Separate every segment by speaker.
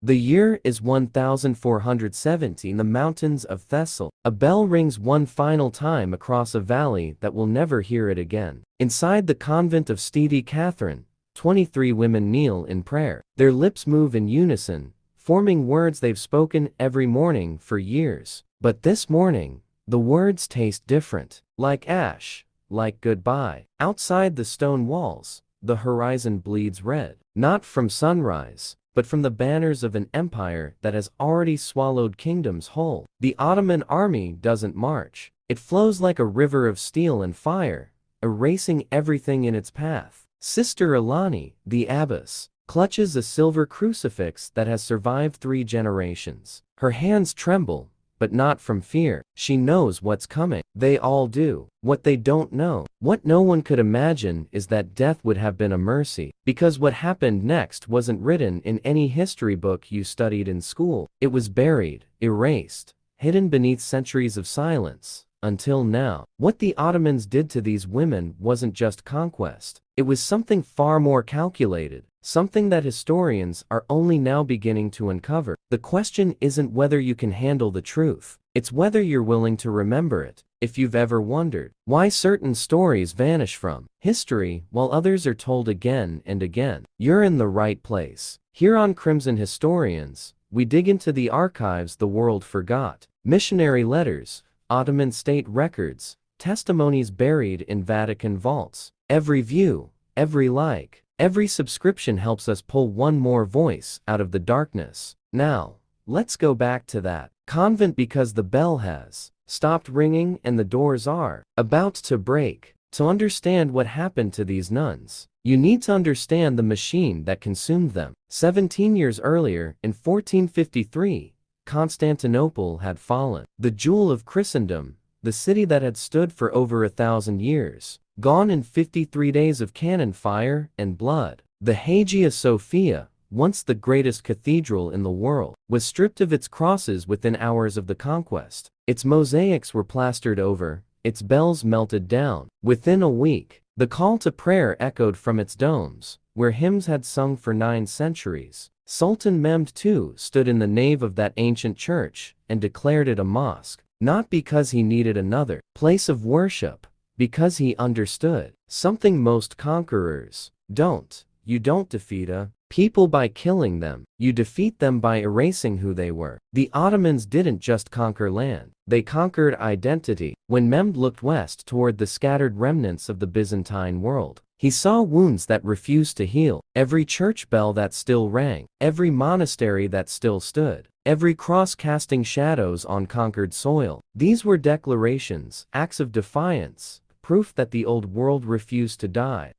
Speaker 1: The year is 1470 in the mountains of Thessaly. A bell rings one final time across a valley that will never hear it again. Inside the convent of St. Catherine, 23 women kneel in prayer. Their lips move in unison, forming words they've spoken every morning for years. But this morning, the words taste different. Like ash, like goodbye. Outside the stone walls, the horizon bleeds red. Not from sunrise, but from the banners of an empire that has already swallowed kingdoms whole. The Ottoman army doesn't march. It flows like a river of steel and fire, erasing everything in its path. Sister Alani, the abbess, clutches a silver crucifix that has survived 3 generations. Her hands tremble, but not from fear. She knows what's coming. They all do. What they don't know, what no one could imagine, is that death would have been a mercy, because what happened next wasn't written in any history book you studied in school. It was buried, erased, hidden beneath centuries of silence. Until now, what the Ottomans did to these women wasn't just conquest. It was something far more calculated, something that historians are only now beginning to uncover. The question isn't whether you can handle the truth, it's whether you're willing to remember it. If you've ever wondered why certain stories vanish from history while others are told again and again, you're in the right place. Here on Crimson Historians, we dig into the archives the world forgot. Missionary letters, Ottoman state records, testimonies buried in Vatican vaults. Every view, every like, every subscription helps us pull one more voice out of the darkness. Now, let's go back to that convent, because the bell has stopped ringing and the doors are about to break. To understand what happened to these nuns, you need to understand the machine that consumed them. 17 years earlier, in 1453, Constantinople had fallen. The jewel of Christendom, the city that had stood for over 1,000 years, gone in 53 days of cannon fire and blood. The Hagia Sophia, once the greatest cathedral in the world, was stripped of its crosses within hours of the conquest. Its mosaics were plastered over, its bells melted down. Within a week, the call to prayer echoed from its domes, where hymns had sung for 9 centuries. Sultan Mehmed II stood in the nave of that ancient church and declared it a mosque, not because he needed another place of worship, because he understood something most conquerors don't. You don't defeat a people by killing them, you defeat them by erasing who they were. The Ottomans didn't just conquer land, they conquered identity. When Mehmed looked west toward the scattered remnants of the Byzantine world, he saw wounds that refused to heal, every church bell that still rang, every monastery that still stood, every cross casting shadows on conquered soil. These were declarations, acts of defiance, proof that the old world refused to die.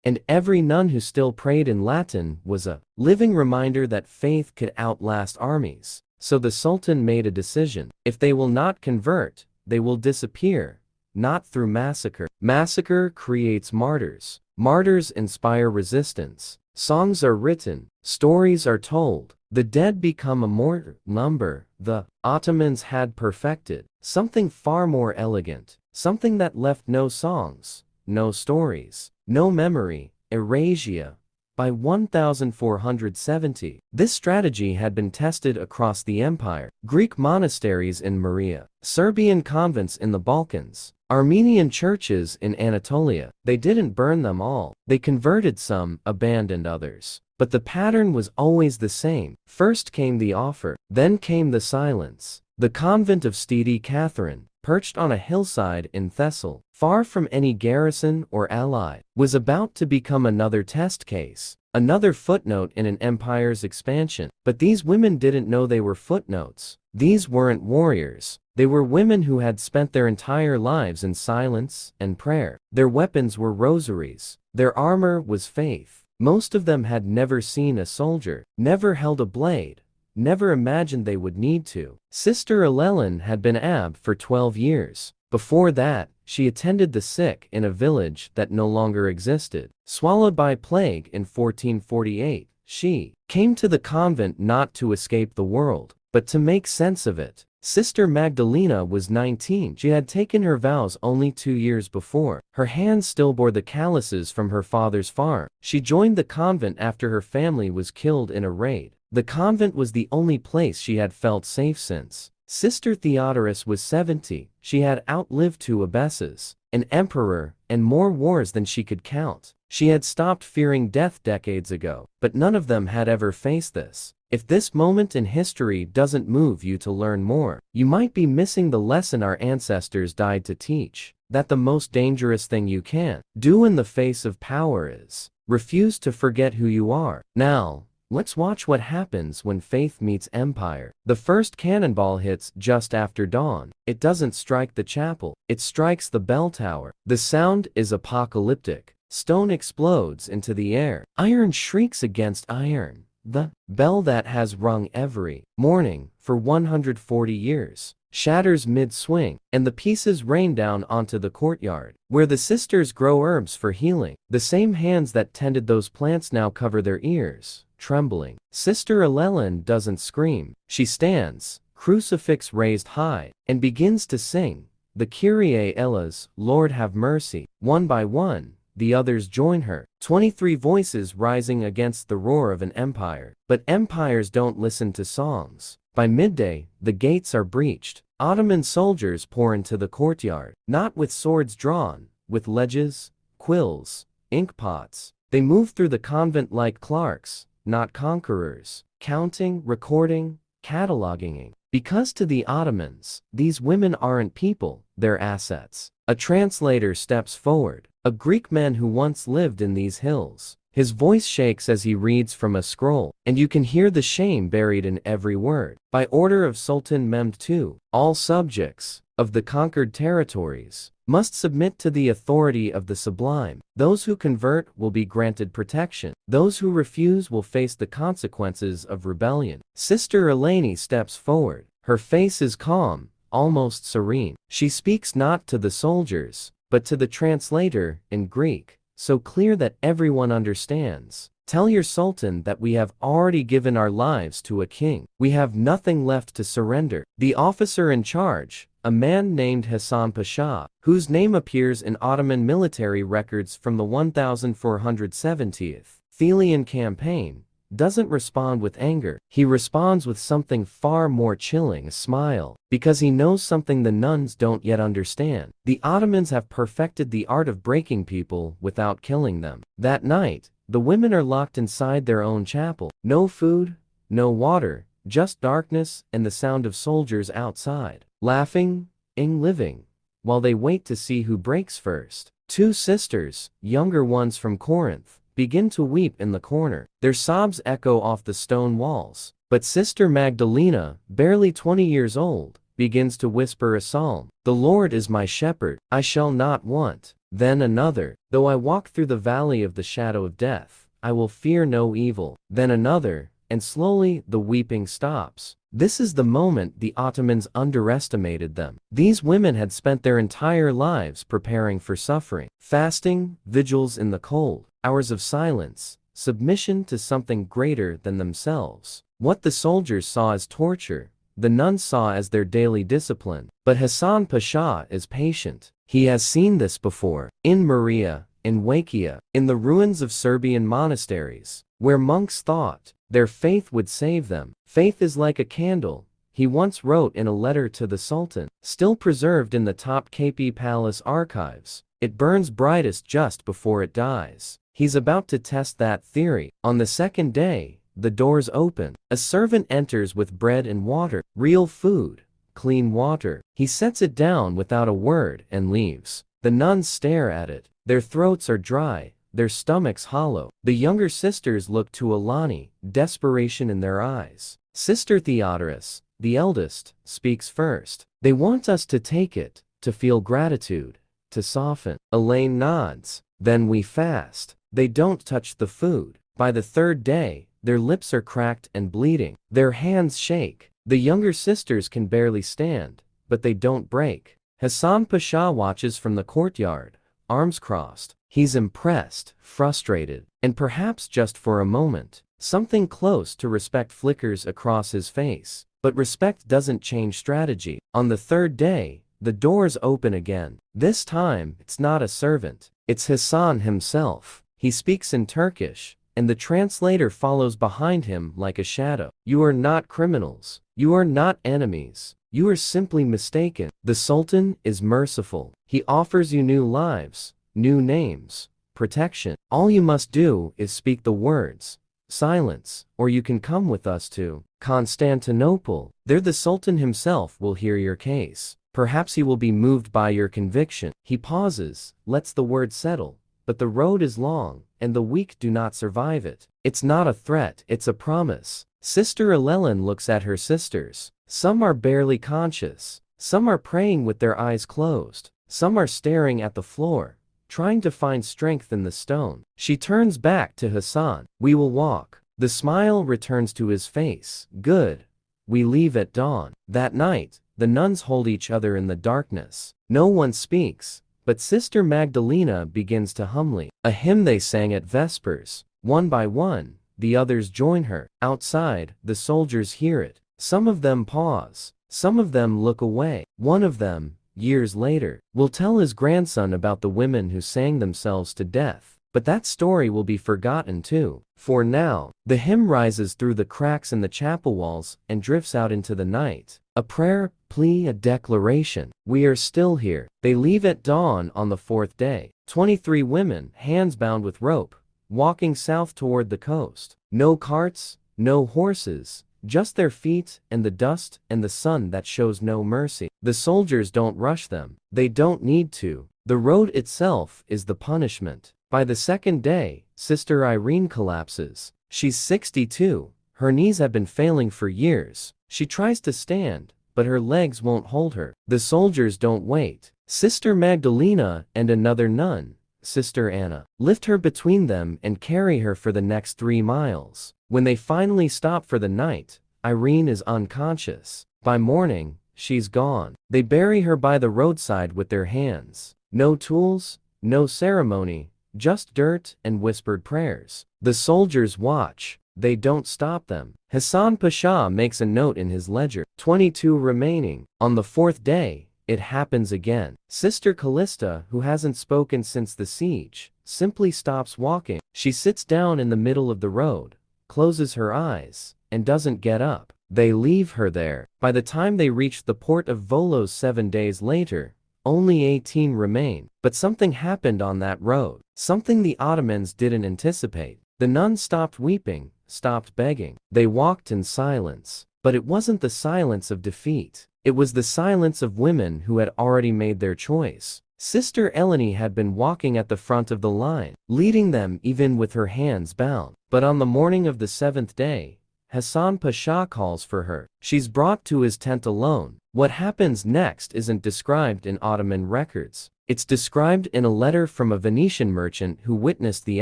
Speaker 1: And every nun who still prayed in Latin was a living reminder that faith could outlast armies. So the Sultan made a decision. If they will not convert, they will disappear. Not through massacre. Massacre creates martyrs. Martyrs inspire resistance. Songs are written. Stories are told. The dead become a more number. The Ottomans had perfected something far more elegant. Something that left no songs, no stories, no memory, erasure. By 1470, this strategy had been tested across the empire. Greek monasteries in Morea, Serbian convents in the Balkans, Armenian churches in Anatolia. They didn't burn them all. They converted some, abandoned others. But the pattern was always the same. First came the offer, then came the silence. The convent of St. Catherine, perched on a hillside in Thessaly, far from any garrison or ally, was about to become another test case, another footnote in an empire's expansion. But these women didn't know they were footnotes. These weren't warriors. They were women who had spent their entire lives in silence and prayer. Their weapons were rosaries. Their armor was faith. Most of them had never seen a soldier, never held a blade, never imagined they would need to. Sister Alelin had been abbot for 12 years. Before that, she attended the sick in a village that no longer existed. Swallowed by plague in 1448, she came to the convent not to escape the world, but to make sense of it. Sister Magdalena was 19. She had taken her vows only 2 years before. Her hands still bore the calluses from her father's farm. She joined the convent after her family was killed in a raid. The convent was the only place she had felt safe since. Sister Theodorus was 70, she had outlived 2 abbesses, an emperor, and more wars than she could count. She had stopped fearing death decades ago, but none of them had ever faced this. If this moment in history doesn't move you to learn more, you might be missing the lesson our ancestors died to teach, that the most dangerous thing you can do in the face of power is refuse to forget who you are. Now, let's watch what happens when faith meets empire. The first cannonball hits just after dawn. It doesn't strike the chapel, it strikes the bell tower. The sound is apocalyptic. Stone explodes into the air. Iron shrieks against iron. The bell that has rung every morning for 140 years shatters mid-swing, and the pieces rain down onto the courtyard, where the sisters grow herbs for healing. The same hands that tended those plants now cover their ears, trembling. Sister Llewellyn doesn't scream. She stands, crucifix raised high, and begins to sing the Kyrie Elas, Lord have mercy. One by one, the others join her. 23 voices rising against the roar of an empire. But empires don't listen to songs. By midday, the gates are breached. Ottoman soldiers pour into the courtyard, not with swords drawn, with ledges, quills, ink pots. They move through the convent like clerks, not conquerors, counting, recording, cataloging. Because to the Ottomans, these women aren't people, they're assets. A translator steps forward, a Greek man who once lived in these hills. His voice shakes as he reads from a scroll, and you can hear the shame buried in every word. By order of Sultan Mehmed II, all subjects of the conquered territories must submit to the authority of the Sublime. Those who convert will be granted protection. Those who refuse will face the consequences of rebellion. Sister Eleni steps forward. Her face is calm, almost serene. She speaks not to the soldiers, but to the translator in Greek, so clear that everyone understands. Tell your sultan that we have already given our lives to a king. We have nothing left to surrender. The officer in charge, a man named Hassan Pasha, whose name appears in Ottoman military records from the 1470th Thelian campaign, doesn't respond with anger. He responds with something far more chilling, a smile, because he knows something the nuns don't yet understand. The Ottomans have perfected the art of breaking people without killing them. That night, the women are locked inside their own chapel. No food, no water, just darkness and the sound of soldiers outside, laughing, living, while they wait to see who breaks first. 2 sisters, younger ones from Corinth, begin to weep in the corner. Their sobs echo off the stone walls. But Sister Magdalena, barely 20 years old, begins to whisper a psalm. The Lord is my shepherd, I shall not want. Then another, though I walk through the valley of the shadow of death, I will fear no evil. Then another, and slowly the weeping stops. This is the moment the Ottomans underestimated them. These women had spent their entire lives preparing for suffering. Fasting, vigils in the cold, hours of silence, submission to something greater than themselves. What the soldiers saw as torture, the nuns saw as their daily discipline. But Hassan Pasha is patient. He has seen this before. In Maria, in Wakia, in the ruins of Serbian monasteries, where monks thought their faith would save them. Faith is like a candle, he once wrote in a letter to the Sultan, still preserved in the Topkapi Palace archives. It burns brightest just before it dies. He's about to test that theory. On the second day, the doors open. A servant enters with bread and water, real food, clean water. He sets it down without a word and leaves. The nuns stare at it. Their throats are dry, their stomachs hollow. The younger sisters look to Alani, desperation in their eyes. Sister Theodorus, the eldest, speaks first. They want us to take it, to feel gratitude, to soften. Elaine nods. Then we fast. They don't touch the food. By the third day, their lips are cracked and bleeding. Their hands shake. The younger sisters can barely stand, but they don't break. Hassan Pasha watches from the courtyard, arms crossed. He's impressed, frustrated, and perhaps just for a moment, something close to respect flickers across his face. But respect doesn't change strategy. On the third day, the doors open again. This time, it's not a servant. It's Hassan himself. He speaks in Turkish, and the translator follows behind him like a shadow. You are not criminals. You are not enemies. You are simply mistaken. The Sultan is merciful. He offers you new lives, new names, protection. All you must do is speak the words, silence, or you can come with us to Constantinople. There the Sultan himself will hear your case. Perhaps he will be moved by your conviction. He pauses, lets the word settle. But the road is long, and the weak do not survive it. It's not a threat, it's a promise. Sister Llewellyn looks at her sisters. Some are barely conscious. Some are praying with their eyes closed. Some are staring at the floor, trying to find strength in the stone. She turns back to Hassan. We will walk. The smile returns to his face. Good. We leave at dawn. That night, the nuns hold each other in the darkness. No one speaks, but Sister Magdalena begins to humbly, a hymn they sang at Vespers. One by one, the others join her. Outside, the soldiers hear it. Some of them pause. Some of them look away. One of them, years later, will tell his grandson about the women who sang themselves to death. But that story will be forgotten too. For now, the hymn rises through the cracks in the chapel walls and drifts out into the night. A prayer, plea, a declaration. We are still here. They leave at dawn on the fourth day. 23 women, hands bound with rope, walking south toward the coast. No carts, no horses, just their feet and the dust and the sun that shows no mercy. The soldiers don't rush them. They don't need to. The road itself is the punishment. By the second day, Sister Irene collapses. She's 62. Her knees have been failing for years. She tries to stand, but her legs won't hold her. The soldiers don't wait. Sister Magdalena and another nun, Sister Anna, lift her between them and carry her for the next 3 miles. When they finally stop for the night, Irene is unconscious. By morning, she's gone. They bury her by the roadside with their hands. No tools, no ceremony, just dirt and whispered prayers. The soldiers watch. They don't stop them. Hassan Pasha makes a note in his ledger. 22 remaining. On the fourth day, it happens again. Sister Callista, who hasn't spoken since the siege, simply stops walking. She sits down in the middle of the road, closes her eyes, and doesn't get up. They leave her there. By the time they reach the port of Volos 7 days later, only 18 remain. But something happened on that road. Something the Ottomans didn't anticipate. The nuns stopped weeping, stopped begging. They walked in silence. But it wasn't the silence of defeat. It was the silence of women who had already made their choice. Sister Eleni had been walking at the front of the line, leading them even with her hands bound. But on the morning of the 7th day, Hassan Pasha calls for her. She's brought to his tent alone. What happens next isn't described in Ottoman records. It's described in a letter from a Venetian merchant who witnessed the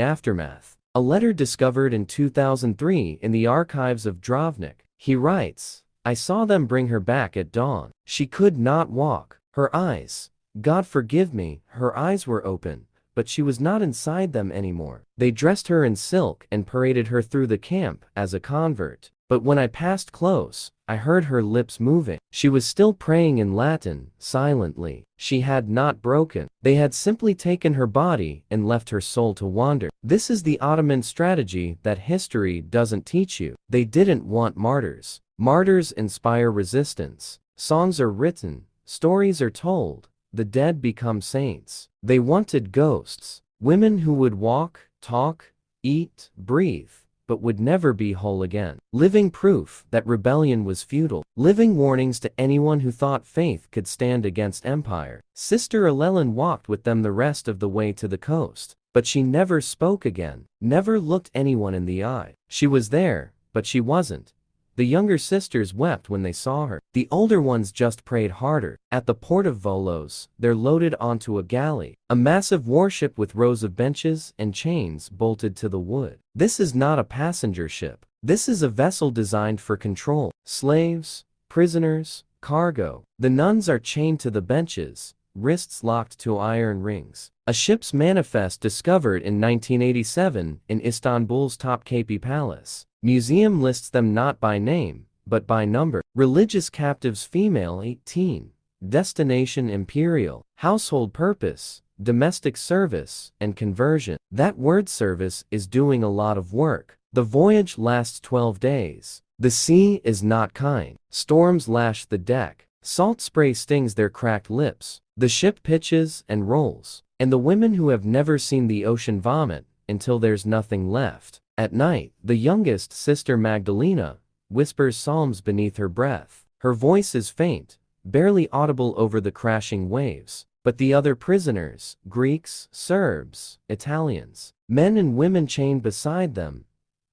Speaker 1: aftermath. A letter discovered in 2003 in the archives of Dravnik. He writes, I saw them bring her back at dawn. She could not walk. Her eyes, God forgive me, her eyes were open, but she was not inside them anymore. They dressed her in silk and paraded her through the camp as a convert. But when I passed close, I heard her lips moving. She was still praying in Latin, silently. She had not broken. They had simply taken her body and left her soul to wander. This is the Ottoman strategy that history doesn't teach you. They didn't want martyrs. Martyrs inspire resistance. Songs are written, stories are told, the dead become saints. They wanted ghosts, women who would walk, talk, eat, breathe, but would never be whole again. Living proof that rebellion was futile. Living warnings to anyone who thought faith could stand against empire. Sister Llewellyn walked with them the rest of the way to the coast. But she never spoke again, never looked anyone in the eye. She was there, but she wasn't. The younger sisters wept when they saw her. The older ones just prayed harder. At the port of Volos, they're loaded onto a galley, a massive warship with rows of benches and chains bolted to the wood. This is not a passenger ship. This is a vessel designed for control. Slaves, prisoners, cargo. The nuns are chained to the benches, wrists locked to iron rings. A ship's manifest discovered in 1987 in Istanbul's Topkapi Palace. Museum lists them not by name, but by number. Religious captives female 18. Destination imperial. Household purpose, domestic service, and conversion. That word service is doing a lot of work. The voyage lasts 12 days. The sea is not kind. Storms lash the deck. Salt spray stings their cracked lips. The ship pitches and rolls. And the women who have never seen the ocean vomit until there's nothing left. At night, the youngest, Sister Magdalena, whispers psalms beneath her breath. Her voice is faint, barely audible over the crashing waves. But the other prisoners, Greeks, Serbs, Italians, men and women chained beside them,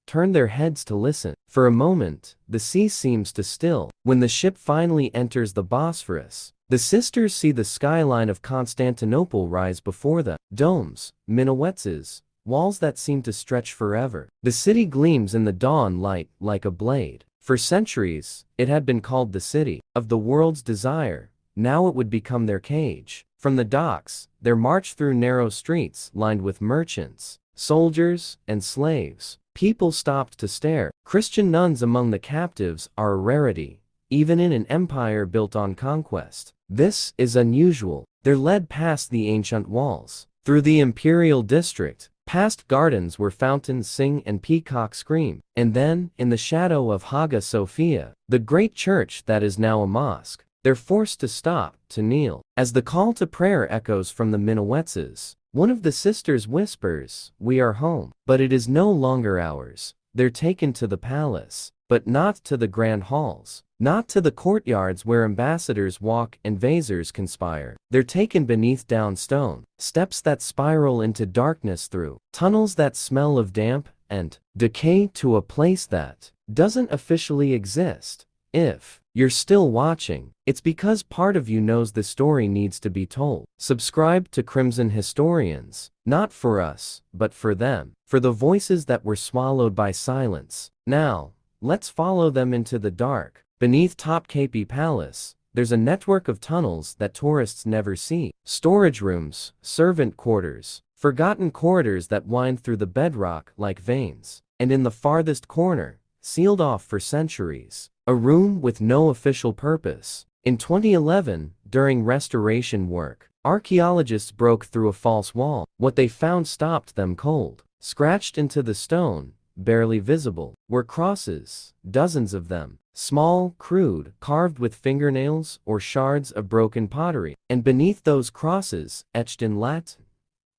Speaker 1: turn their heads to listen. For a moment, the sea seems to still. When the ship finally enters the Bosphorus, the sisters see the skyline of Constantinople rise before them. Domes, minarets, walls that seem to stretch forever. The city gleams in the dawn light like a blade. For centuries, it had been called the city of the world's desire. Now it would become their cage. From the docks, their march through narrow streets lined with merchants, soldiers, and slaves. People stopped to stare. Christian nuns among the captives are a rarity, even in an empire built on conquest. This is unusual. They're led past the ancient walls, through the imperial district, past gardens where fountains sing and peacocks scream, and then, in the shadow of Hagia Sophia, the great church that is now a mosque, they're forced to stop, to kneel. As the call to prayer echoes from the minarets, one of the sisters whispers, "We are home." But it is no longer ours. They're taken to the palace, but not to the grand halls, not to the courtyards where ambassadors walk and vassals conspire. They're taken beneath down stone, steps that spiral into darkness through tunnels that smell of damp and decay, to a place that doesn't officially exist. If you're still watching, it's because part of you knows the story needs to be told. Subscribe to Crimson Historians, not for us, but for them, for the voices that were swallowed by silence. Now, let's follow them into the dark. Beneath Topkapi Palace, there's a network of tunnels that tourists never see. Storage rooms, servant quarters, forgotten corridors that wind through the bedrock like veins. And in the farthest corner, sealed off for centuries, a room with no official purpose. In 2011, during restoration work, archaeologists broke through a false wall. What they found stopped them cold. Scratched into the stone, barely visible, were crosses, dozens of them. Small, crude, carved with fingernails or shards of broken pottery. And beneath those crosses, etched in Latin,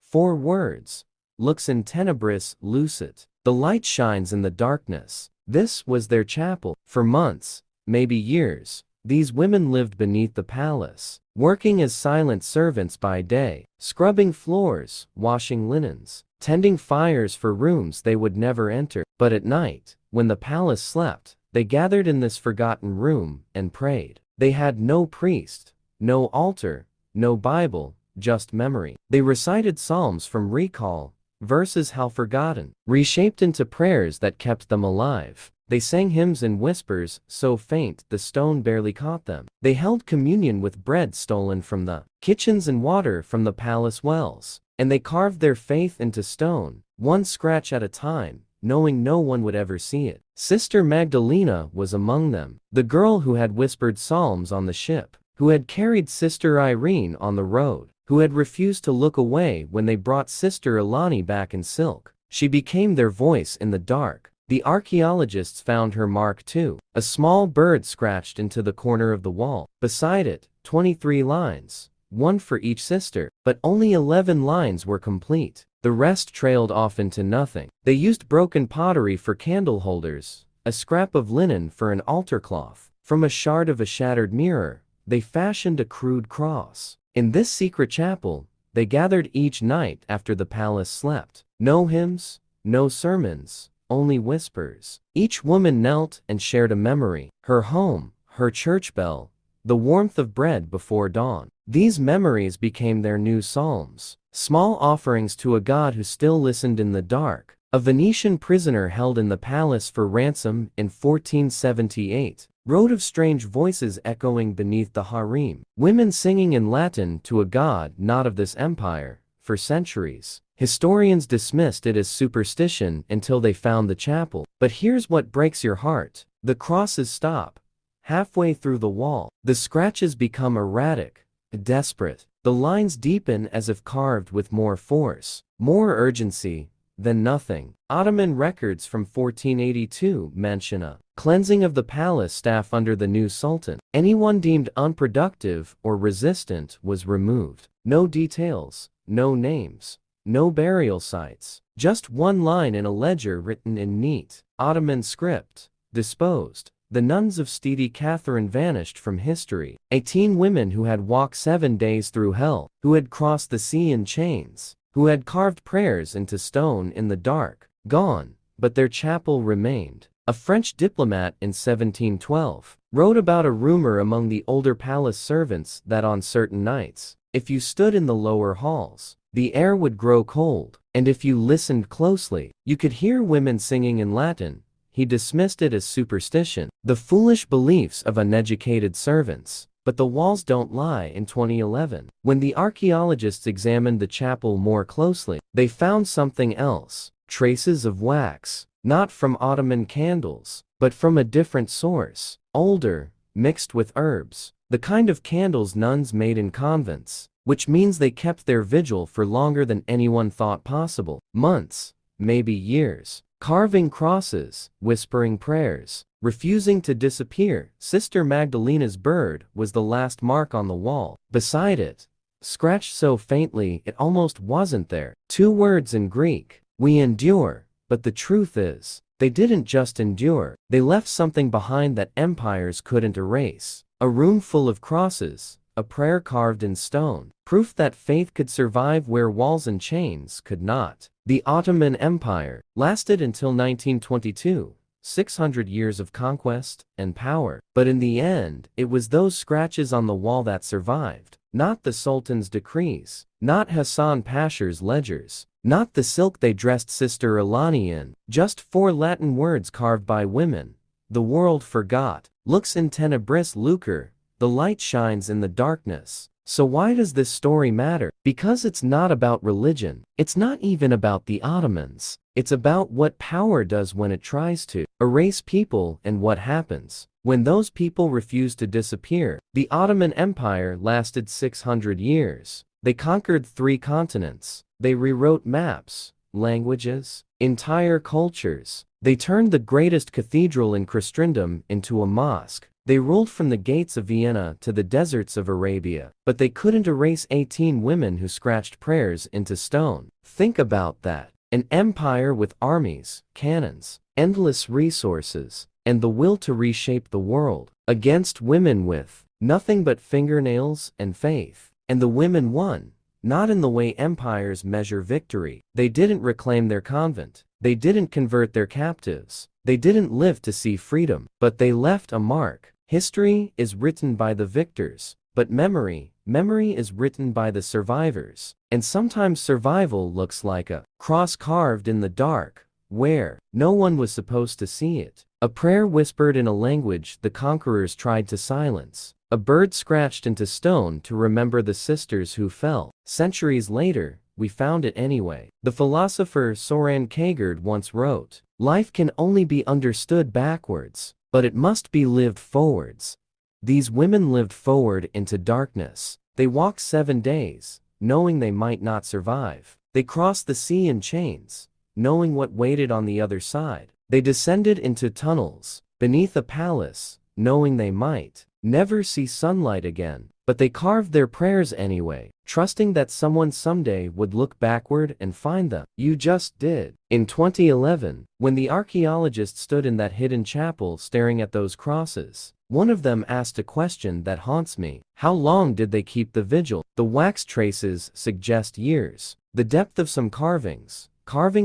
Speaker 1: 4 words: Lux in tenebris lucet. The light shines in the darkness. This was their chapel. For months, maybe years, these women lived beneath the palace, working as silent servants by day, scrubbing floors, washing linens, tending fires for rooms they would never enter. But at night, when the palace slept, they gathered in this forgotten room and prayed. They had no priest, no altar, no Bible, just memory. They recited psalms from recall, verses how forgotten, reshaped into prayers that kept them alive. They sang hymns in whispers, so faint the stone barely caught them. They held communion with bread stolen from the kitchens and water from the palace wells. And they carved their faith into stone, one scratch at a time, knowing no one would ever see it. Sister Magdalena was among them, the girl who had whispered psalms on the ship, who had carried Sister Irene on the road, who had refused to look away when they brought Sister Ilani back in silk. She became their voice in the dark. The archaeologists found her mark too, a small bird scratched into the corner of the wall. Beside it, 23 lines, one for each sister, but only 11 lines were complete. The rest trailed off into nothing. They used broken pottery for candle holders, a scrap of linen for an altar cloth. From a shard of a shattered mirror, they fashioned a crude cross. In this secret chapel, they gathered each night after the palace slept. No hymns, no sermons, only whispers. Each woman knelt and shared a memory, her home, her church bell, the warmth of bread before dawn. These memories became their new psalms, small offerings to a God who still listened in the dark. A Venetian prisoner held in the palace for ransom in 1478 wrote of strange voices echoing beneath the harem, women singing in Latin to a God not of this empire. For centuries, historians dismissed it as superstition until they found the chapel. But here's what breaks your heart. The crosses stop halfway through the wall. The scratches become erratic, desperate. The lines deepen as if carved with more force, more urgency than nothing. Ottoman records from 1482 mention a cleansing of the palace staff under the new sultan. Anyone deemed unproductive or resistant was removed. No details, no names, no burial sites. Just one line in a ledger written in neat Ottoman script. Disposed. The nuns of Steady Catherine vanished from history. 18 women who had walked 7 days through hell, who had crossed the sea in chains, who had carved prayers into stone in the dark, gone, but their chapel remained. A French diplomat in 1712 wrote about a rumor among the older palace servants that on certain nights, if you stood in the lower halls, the air would grow cold, and if you listened closely, you could hear women singing in Latin. He dismissed it as superstition, the foolish beliefs of uneducated servants. But the walls don't lie. In 2011, when the archaeologists examined the chapel more closely, they found something else. Traces of wax, not from Ottoman candles, but from a different source, older, mixed with herbs, the kind of candles nuns made in convents, which means they kept their vigil for longer than anyone thought possible. Months, maybe years. Carving crosses, whispering prayers, refusing to disappear. Sister Magdalena's bird was the last mark on the wall. Beside it, scratched so faintly it almost wasn't there. 2 words in Greek. We endure. But the truth is, they didn't just endure. They left something behind that empires couldn't erase. A room full of crosses, a prayer carved in stone. Proof that faith could survive where walls and chains could not. The Ottoman Empire lasted until 1922, 600 years of conquest and power. But in the end, it was those scratches on the wall that survived, not the Sultan's decrees, not Hassan Pasha's ledgers, not the silk they dressed Sister Ilani in, just 4 Latin words carved by women. The world forgot. Lux in tenebris lucre, the light shines in the darkness. So why does this story matter? Because it's not about religion. It's not even about the Ottomans. It's about what power does when it tries to erase people and what happens when those people refuse to disappear. The Ottoman Empire lasted 600 years. They conquered 3 continents. They rewrote maps, languages, entire cultures. They turned the greatest cathedral in Christendom into a mosque. They ruled from the gates of Vienna to the deserts of Arabia, but they couldn't erase 18 women who scratched prayers into stone. Think about that. An empire with armies, cannons, endless resources, and the will to reshape the world, against women with nothing but fingernails and faith. And the women won, not in the way empires measure victory. They didn't reclaim their convent. They didn't convert their captives. They didn't live to see freedom, but they left a mark. History is written by the victors, but memory is written by the survivors. And sometimes survival looks like a cross carved in the dark, where no one was supposed to see it. A prayer whispered in a language the conquerors tried to silence. A bird scratched into stone to remember the sisters who fell. Centuries later, we found it anyway. The philosopher Soren Kierkegaard once wrote, "Life can only be understood backwards, but it must be lived forwards." These women lived forward into darkness. They walked 7 days, knowing they might not survive. They crossed the sea in chains, knowing what waited on the other side. They descended into tunnels, beneath a palace, knowing they might never see sunlight again. But they carved their prayers anyway, trusting that someone someday would look backward and find them. You just did. In 2011, when the archaeologists stood in that hidden chapel staring at those crosses, one of them asked a question that haunts me. How long did they keep the vigil? The wax traces suggest years. The depth of some carvings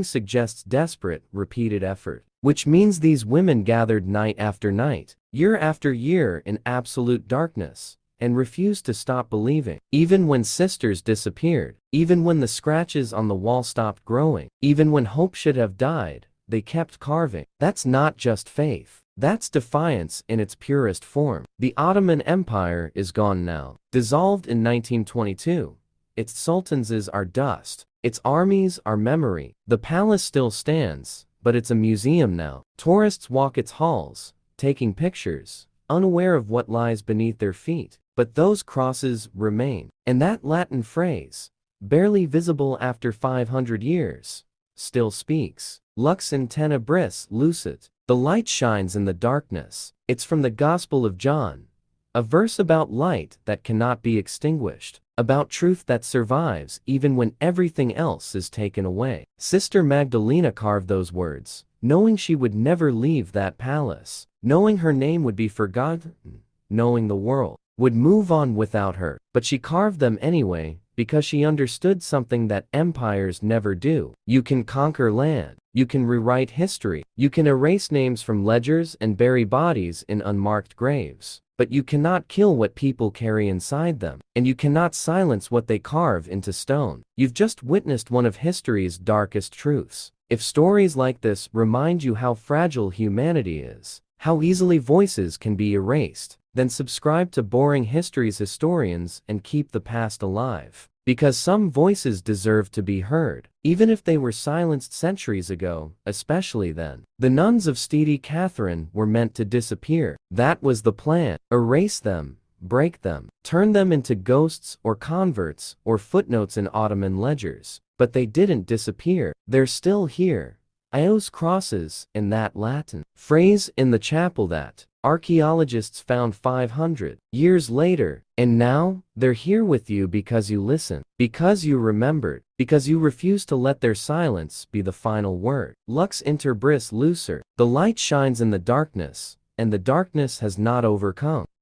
Speaker 1: suggests desperate, repeated effort. Which means these women gathered night after night, year after year in absolute darkness, and refused to stop believing. Even when sisters disappeared, even when the scratches on the wall stopped growing, even when hope should have died, they kept carving. That's not just faith. That's defiance in its purest form. The Ottoman Empire is gone now. Dissolved in 1922. Its sultans are dust. Its armies are memory. The palace still stands, but it's a museum now. Tourists walk its halls, taking pictures, unaware of what lies beneath their feet. But those crosses remain. And that Latin phrase, barely visible after 500 years, still speaks. Lux in tenebris lucet. The light shines in the darkness. It's from the Gospel of John. A verse about light that cannot be extinguished. About truth that survives even when everything else is taken away. Sister Magdalena carved those words, knowing she would never leave that palace, knowing her name would be forgotten, knowing the world would move on without her. But she carved them anyway, because she understood something that empires never do. You can conquer land. You can rewrite history. You can erase names from ledgers and bury bodies in unmarked graves. But you cannot kill what people carry inside them, and you cannot silence what they carve into stone. You've just witnessed one of history's darkest truths. If stories like this remind you how fragile humanity is, how easily voices can be erased, then subscribe to Boring History's historians and keep the past alive. Because some voices deserve to be heard, even if they were silenced centuries ago, especially then. The nuns of Steady Catherine were meant to disappear. That was the plan. Erase them, break them, turn them into ghosts or converts or footnotes in Ottoman ledgers. But they didn't disappear. They're still here. Ios crosses, in that Latin phrase in the chapel that archaeologists found 500 years later, and now they're here with you because you listened, because you remembered, because you refused to let their silence be the final word. Lux inter bris lucer. The light shines in the darkness, and the darkness has not overcome.